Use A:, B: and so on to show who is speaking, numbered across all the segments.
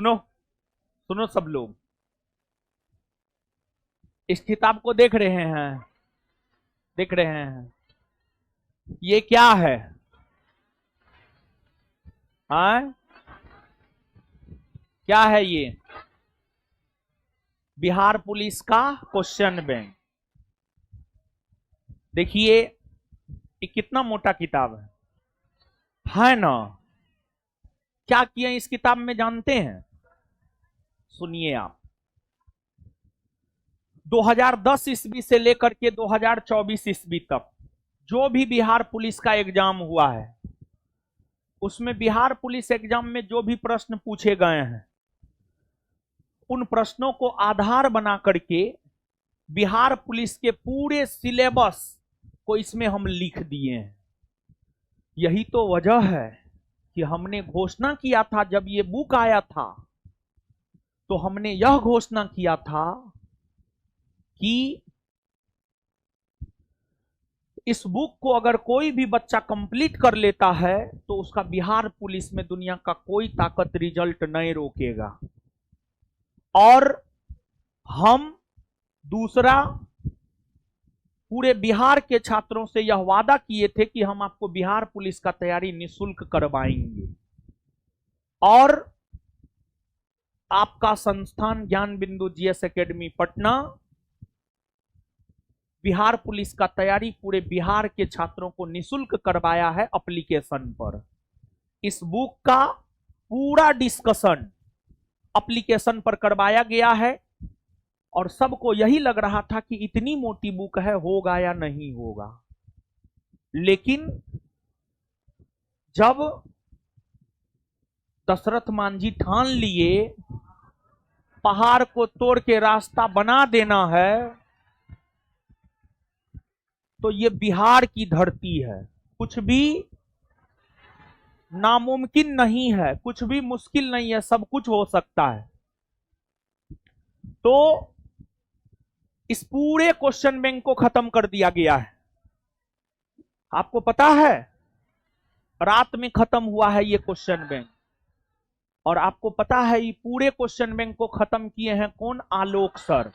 A: सुनो सुनो सब लोग, इस किताब को देख रहे हैं? देख रहे हैं? ये क्या है? हाँ, क्या है ये? बिहार पुलिस का क्वेश्चन बैंक। देखिए ये कितना मोटा किताब है ना? क्या किया इस किताब में जानते हैं? सुनिए आप। 2010 ईस्वी से लेकर के 2024 ईस्वी तक जो भी बिहार पुलिस का एग्जाम हुआ है, उसमें बिहार पुलिस एग्जाम में जो भी प्रश्न पूछे गए हैं, उन प्रश्नों को आधार बना करके बिहार पुलिस के पूरे सिलेबस को इसमें हम लिख दिए हैं। यही तो वजह है कि हमने घोषणा किया था, जब ये बुक आया था तो हमने यह घोषणा किया था कि इस बुक को अगर कोई भी बच्चा कंप्लीट कर लेता है तो उसका बिहार पुलिस में दुनिया का कोई ताकत रिजल्ट नहीं रोकेगा। और हम दूसरा, पूरे बिहार के छात्रों से यह वादा किए थे कि हम आपको बिहार पुलिस का तैयारी निःशुल्क करवाएंगे। और आपका संस्थान ज्ञान बिंदु GS academy Patna Bihar police का तैयारी पूरे बिहार के छात्रों को निःशुल्क करवाया है एप्लीकेशन पर। इस बुक का पूरा डिस्कशन एप्लीकेशन पर करवाया गया है और सबको यही लग रहा था कि इतनी मोटी बुक है, होगा या नहीं होगा। लेकिन जब दशरथ मांझी ठान लिए पहाड़ को तोड़ के रास्ता बना देना है, तो ये बिहार की धरती है। कुछ भी नामुमकिन नहीं है, कुछ भी मुश्किल नहीं है, सब कुछ हो सकता है। तो इस पूरे क्वेश्चन बैंक को खत्म कर दिया गया है। आपको पता है, रात में खत्म हुआ है ये क्वेश्चन बैंक। और आपको पता है ये पूरे क्वेश्चन बैंक को खत्म किए हैं कौन? आलोक सर।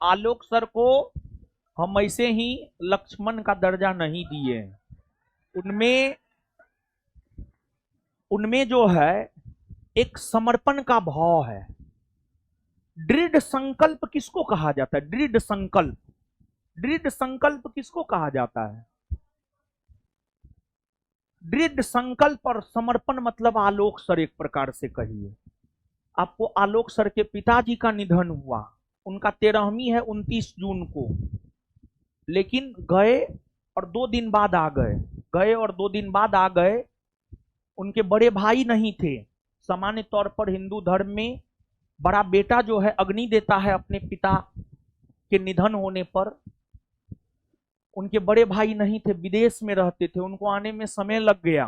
A: आलोक सर को हम ऐसे ही लक्ष्मण का दर्जा नहीं दिए। उनमें उनमें जो है एक समर्पण का भाव है। दृढ़ संकल्प किसको कहा जाता है? दृढ़ संकल्प। दृढ़ संकल्प किसको कहा जाता है? दृढ़ संकल्प और समर्पण मतलब आलोक सर एक प्रकार से कहिए। आपको आलोक सर के पिताजी का निधन हुआ, उनका 13वीं है 29 जून को। लेकिन गए और 2 दिन बाद आ गए, गए और 2 दिन बाद आ गए। उनके बड़े भाई नहीं थे। सामान्य तौर पर हिंदू धर्म में बड़ा बेटा जो है अग्नि देता है अपने पिता के निधन होने पर। उनके बड़े भाई नहीं थे, विदेश में रहते थे, उनको आने में समय लग गया।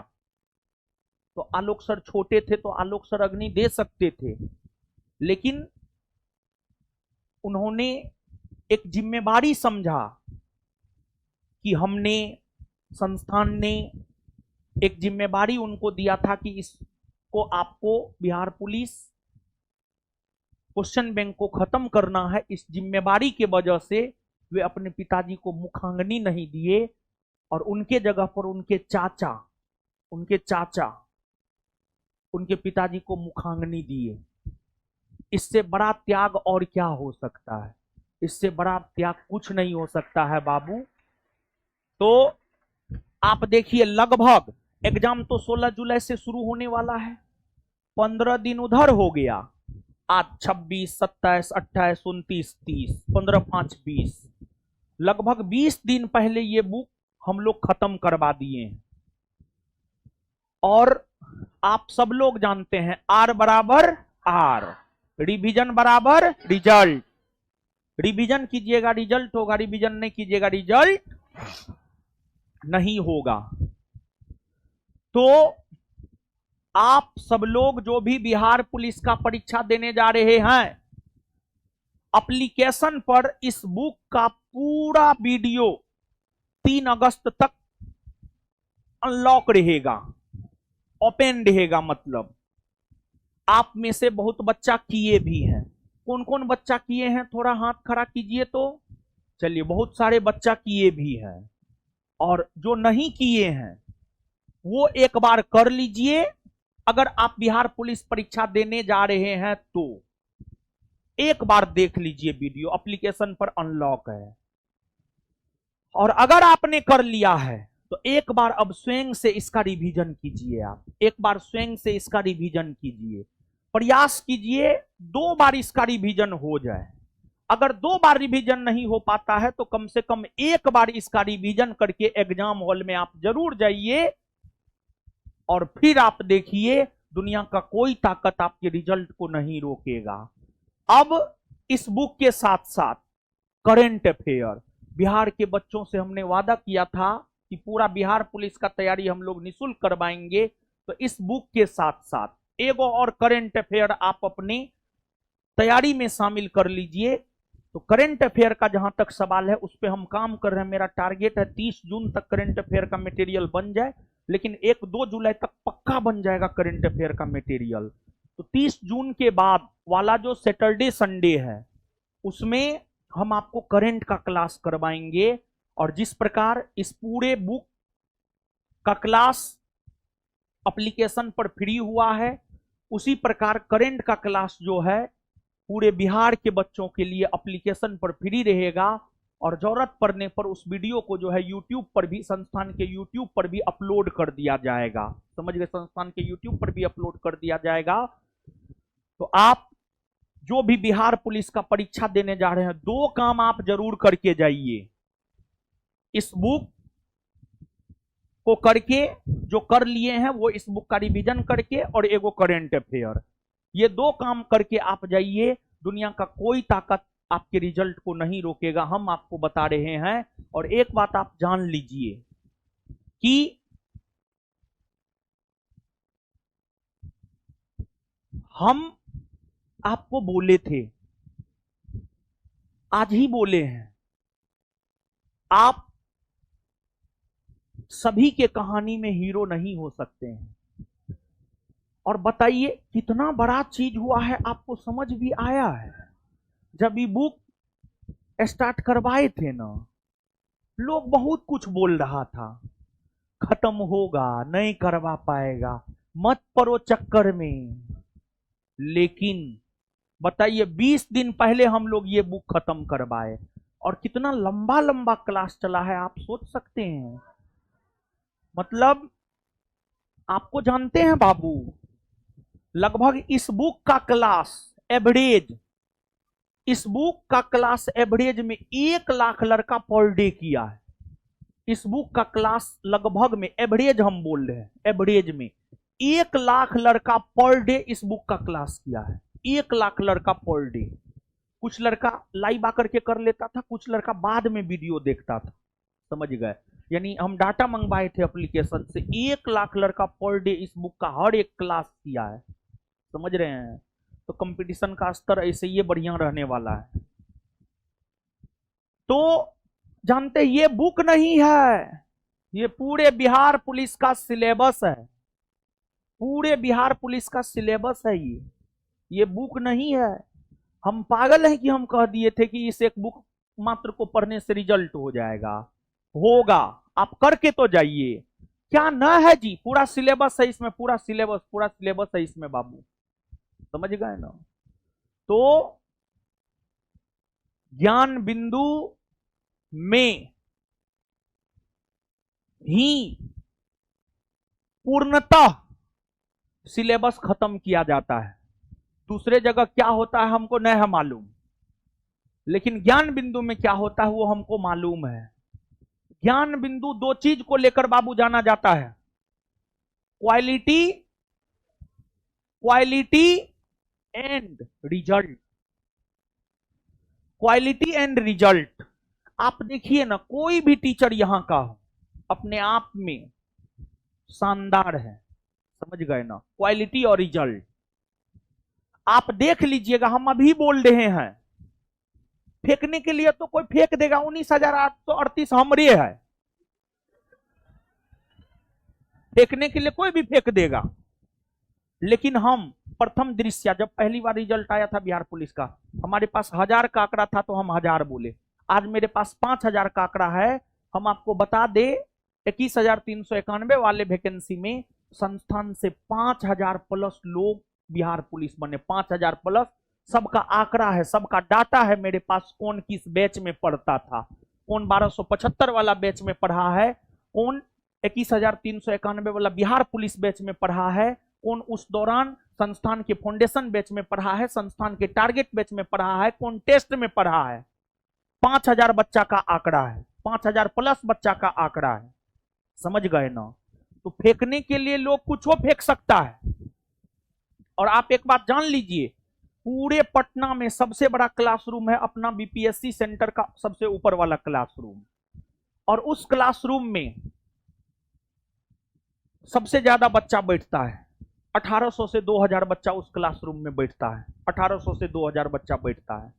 A: तो आलोक सर छोटे थे तो आलोक सर अग्नि दे सकते थे, लेकिन उन्होंने एक जिम्मेवारी समझा कि हमने, संस्थान ने एक जिम्मेवारी उनको दिया था कि इसको आपको बिहार पुलिस क्वेश्चन बैंक को खत्म करना है। इस जिम्मेवारी के वजह से वे अपने पिताजी को मुखाग्नि नहीं दिए और उनके जगह पर उनके चाचा उनके पिताजी को मुखाग्नि दिए। इससे बड़ा त्याग और क्या हो सकता है? इससे बड़ा त्याग कुछ नहीं हो सकता है बाबू। तो आप देखिए, लगभग एग्जाम तो 16 जुलाई से शुरू होने वाला है, 15 दिन उधर हो गया। आज 26, 27, 28, 29, 30, 15, 5, 20, लगभग 20 दिन पहले ये बुक हम लोग खत्म करवा दिए हैं। और आप सब लोग जानते हैं R बराबर R, रिवीजन बराबर रिजल्ट। रिवीजन कीजिएगा रिजल्ट होगा, रिवीजन नहीं कीजिएगा रिजल्ट नहीं होगा। तो आप सब लोग जो भी बिहार पुलिस का परीक्षा देने जा रहे हैं, एप्लीकेशन पर इस बुक का पूरा वीडियो 3 अगस्त तक अनलॉक रहेगा, ओपन रहेगा। मतलब आप में से बहुत बच्चा किए भी हैं। कौन कौन बच्चा किए हैं, थोड़ा हाथ खड़ा कीजिए तो। चलिए, बहुत सारे बच्चा किए भी हैं। और जो नहीं किए हैं वो एक बार कर लीजिए। अगर आप बिहार पुलिस परीक्षा देने जा रहे हैं तो एक बार देख लीजिए वीडियो, एप्लीकेशन पर अनलॉक है। और अगर आपने कर लिया है तो एक बार अब स्वयं से इसका रिवीजन कीजिए। आप एक बार स्वयं से इसका रिवीजन कीजिए, प्रयास कीजिए 2 बार इसका रिवीजन हो जाए। अगर 2 बार रिवीजन नहीं हो पाता है तो कम से कम एक बार इसका रिवीजन करके एग्जाम हॉल में आप जरूर जाइए, और फिर आप देखिए दुनिया का कोई ताकत आपके रिजल्ट को नहीं रोकेगा। अब इस बुक के साथ साथ करंट अफेयर, बिहार के बच्चों से हमने वादा किया था कि पूरा बिहार पुलिस का तैयारी हम लोग निःशुल्क करवाएंगे, तो इस बुक के साथ साथ एगो और करंट अफेयर आप अपनी तैयारी में शामिल कर लीजिए। तो करंट अफेयर का जहां तक सवाल है उस पर हम काम कर रहे हैं। मेरा टारगेट है 30 जून तक करंट अफेयर का मटेरियल बन जाए, लेकिन 1-2 जुलाई तक पक्का बन जाएगा करंट अफेयर का मटेरियल। तो 30 जून के बाद वाला जो सैटरडे संडे है उसमें हम आपको करंट का क्लास करवाएंगे। और जिस प्रकार इस पूरे बुक का क्लास एप्लीकेशन पर फ्री हुआ है, उसी प्रकार करंट का क्लास जो है पूरे बिहार के बच्चों के लिए एप्लीकेशन पर फ्री रहेगा। और जरूरत पड़ने पर उस वीडियो को जो है यूट्यूब पर भी, संस्थान के यूट्यूब पर भी अपलोड कर दिया जाएगा। समझ गए, संस्थान के यूट्यूब पर भी अपलोड कर दिया जाएगा। तो आप जो भी बिहार पुलिस का परीक्षा देने जा रहे हैं, 2 काम आप जरूर करके जाइए। इस बुक को करके, जो कर लिए हैं वो इस बुक का रिवीजन करके, और एगो करंट अफेयर, ये 2 काम करके आप जाइए। दुनिया का कोई ताकत आपके रिजल्ट को नहीं रोकेगा, हम आपको बता रहे हैं। और एक बात आप जान लीजिए कि हम आपको बोले थे, आज ही बोले हैं, आप सभी के कहानी में हीरो नहीं हो सकते हैं। और बताइए कितना बड़ा चीज हुआ है, आपको समझ भी आया है। जब ये बुक स्टार्ट करवाए थे ना, लोग बहुत कुछ बोल रहा था, खत्म होगा, नहीं करवा पाएगा, मत पड़ो चक्कर में। लेकिन बताइए 20 दिन पहले हम लोग ये बुक खत्म करवाए, और कितना लंबा लंबा क्लास चला है, आप सोच सकते हैं। मतलब आपको जानते हैं बाबू, लगभग इस बुक का क्लास एवरेज, इस बुक का क्लास एवरेज में 1 लाख लड़का पर डे किया है। इस बुक का क्लास लगभग में, एवरेज हम बोल रहे हैं, एवरेज में 1 लाख लड़का पर डे इस बुक का क्लास किया है। 1 लाख लड़का पर डे। कुछ लड़का लाइव आकर के कर लेता था, कुछ लड़का बाद में वीडियो देखता था। समझ गए, यानी हम डाटा मंगवाए थे एप्लीकेशन से, 1 लाख लड़का पर डे इस बुक का हर एक क्लास किया है। समझ रहे हैं, तो कंपटीशन का स्तर ऐसे ये बढ़िया रहने वाला है। तो जानते, ये बुक नहीं है, ये पूरे बिहार पुलिस का सिलेबस है। पूरे बिहार पुलिस का सिलेबस है ये बुक नहीं है। हम पागल हैं कि हम कह दिए थे कि इस एक बुक मात्र को पढ़ने से रिजल्ट हो जाएगा। होगा, आप करके तो जाइए। क्या ना है जी, पूरा सिलेबस है इसमें, पूरा सिलेबस है इसमें बाबू। समझ गए ना। तो ज्ञान बिंदु में ही पूर्णतः सिलेबस खत्म किया जाता है। दूसरे जगह क्या होता है हमको नहीं है मालूम, लेकिन ज्ञान बिंदु में क्या होता है वो हमको मालूम है। ज्ञान बिंदु 2 चीज को लेकर बाबू जाना जाता है, quality and result. Quality and result. आप देखिए ना, कोई भी टीचर यहां का हो अपने आप में शानदार है। समझ गए ना, क्वालिटी और रिजल्ट। आप देख लीजिएगा, हम अभी बोल रहे हैं, फेंकने के लिए तो कोई फेंक देगा, 19,838 हमरे है, फेंकने के लिए कोई भी फेंक देगा। लेकिन हम प्रथम दृश्य जब पहली बार रिजल्ट आया था बिहार पुलिस का, हमारे पास 1000 का आंकड़ा था तो हम 1000 बोले। आज मेरे पास 5000 का आंकड़ा है। हम आपको बता दे 21,391 वाले वैकेंसी में संस्थान से 5000 प्लस लोग बिहार पुलिस बने। 5000 प्लस, सबका आंकड़ा है, सबका डाटा है मेरे पास, कौन किस बैच में पढ़ता था, कौन 1275 वाला बैच में पढ़ा है, कौन 21,391 वाला बिहार पुलिस बैच में पढ़ा है, कौन उस दौरान संस्थान के फाउंडेशन बैच में पढ़ा है, संस्थान के टारगेट बैच में पढ़ा है, कौन टेस्ट में पढ़ा है। 5000 बच्चा का आंकड़ा है, 5000 प्लस बच्चा का आंकड़ा है। समझ गए ना? तो फेंकने के लिए लोग कुछ फेंक सकता है। और आप एक बात जान लीजिए, पूरे पटना में सबसे बड़ा क्लासरूम है अपना बीपीएससी सेंटर का सबसे ऊपर वाला क्लासरूम, और उस क्लासरूम में सबसे ज्यादा बच्चा बैठता है। 1800 से 2000 बच्चा उस क्लासरूम में बैठता है। 1800 से 2000 बच्चा बैठता है।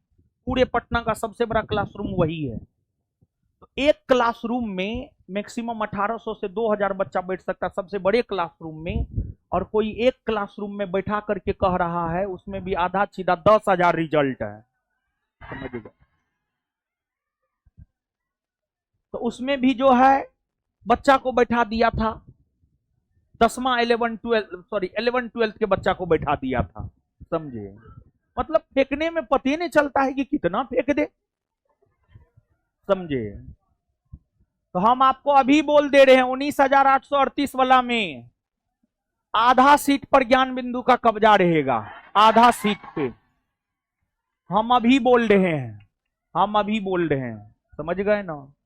A: पूरे पटना का सबसे बड़ा क्लासरूम वही है। तो एक क्लासरूम में मैक्सिमम 1800 से 2000 बच्चा बैठ सकता है, सबसे बड़े क्लासरूम में। और कोई एक क्लासरूम में बैठा करके कह रहा है उसमें भी आधा सीधा 10,000 रिजल्ट है। समझ गए? तो उसमें भी जो है बच्चा को बैठा दिया था 10वां 11 12 के बच्चा को बैठा दिया था। समझे? मतलब फेंकने में पता ही नहीं चलता है कि कितना फेंक दे। समझे? तो हम आपको अभी बोल दे रहे हैं 19,838 वाला में आधा सीट पर ज्ञान बिंदु का कब्जा रहेगा। आधा सीट पे हम अभी बोल रहे हैं, हम अभी बोल रहे हैं। समझ गए ना?